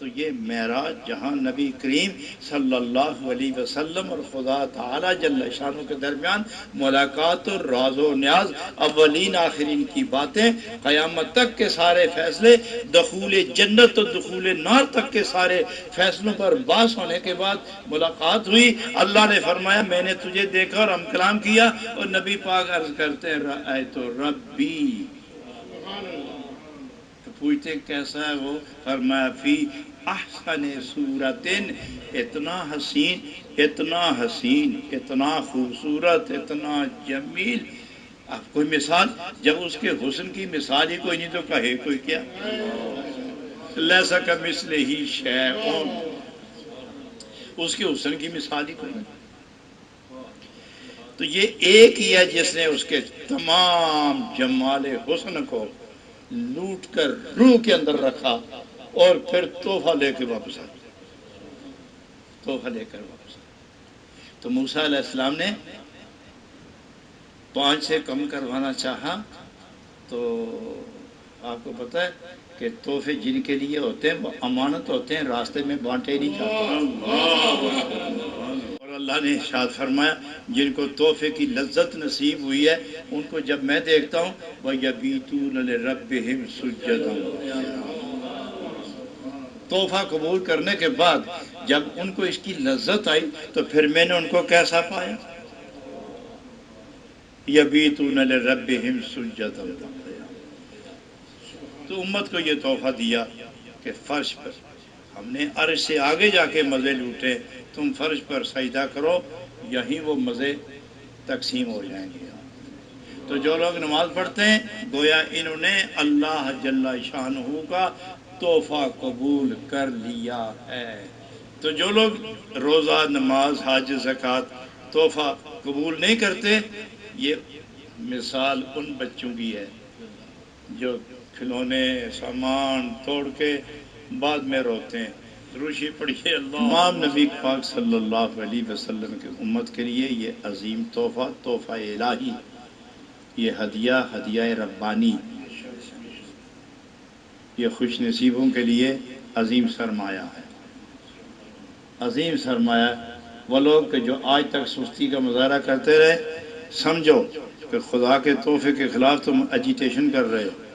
تو یہ معراج جہاں نبی کریم صلی اللہ علیہ وسلم اور خدا تعالی جل شانہ کے درمیان ملاقات اور راز و نیاز، اولین آخرین کی باتیں، قیامت تک کے سارے فیصلے، دخول جنت و دخول نار تک کے سارے فیصلوں پر باس ہونے کے بعد ملاقات ہوئی۔ اللہ نے فرمایا میں نے تجھے دیکھا اور ہم کلام کیا، اور نبی پاک عرض کرتے ہیں رأیت ربی، پوچھتے کیسا ہے وہ؟ فرمایا فی احسن صورتن، اتنا حسین، اتنا حسین، اتنا خوبصورت، اتنا جمیل۔ اب کوئی مثال، جب اس کے حسن کی مثال ہی کوئی نہیں تو کہے کوئی کیا؟ لیسا کمثلہ شیء، اس کے حسن کی مثال ہی کوئی نہیں۔ تو یہ ایک ہی ہے جس نے اس کے تمام جمال حسن کو لوٹ کر روح کے اندر رکھا اور پھر تحفہ لے کے واپس آ گیا، تحفہ لے کر واپس آ گیا۔ تو موسیٰ علیہ السلام نے 5 سے کم کروانا چاہا، تو آپ کو پتہ ہے کہ تحفے جن کے لیے ہوتے ہیں وہ امانت ہوتے ہیں، راستے میں بانٹے نہیں جاتے۔ اور اللہ نے ارشاد فرمایا جن کو تحفے کی لذت نصیب ہوئی ہے ان کو جب میں دیکھتا ہوں وَيَبِيتُونَ لِرَبِّهِمْ سُجَّدًا، تحفہ قبول کرنے کے بعد جب ان کو اس کی لذت آئی تو پھر میں نے ان کو کیسا پایا؟ یبیتون لربہم سجدا، تو امت کو یہ تحفہ دیا کہ فرش پر ہم نے عرش سے آگے جا کے مزے لوٹے، تم فرش پر سجدہ کرو، یہیں وہ مزے تقسیم ہو جائیں گے۔ تو جو لوگ نماز پڑھتے ہیں گویا انہوں نے اللہ جل شانہ کا تحفہ قبول کر لیا ہے۔ تو جو لوگ روزہ، نماز، حج، زکوٰۃ، تحفہ قبول نہیں کرتے، یہ مثال ان بچوں کی ہے جو کھلونے سامان توڑ کے بعد میں روتے ہیں۔ دروشی پڑھیے اللہ۔ تمام نبی پاک صلی اللہ علیہ وسلم کی امت کے لیے یہ عظیم تحفہ، تحفہ الہی، یہ ہدیہ، ہدیہ ربانی، یہ خوش نصیبوں کے لیے عظیم سرمایہ ہے، عظیم سرمایہ۔ وہ لوگ کہ جو آج تک سستی کا مظاہرہ کرتے رہے، سمجھو کہ خدا کے تحفے کے خلاف تم اجیٹیشن کر رہے ہو۔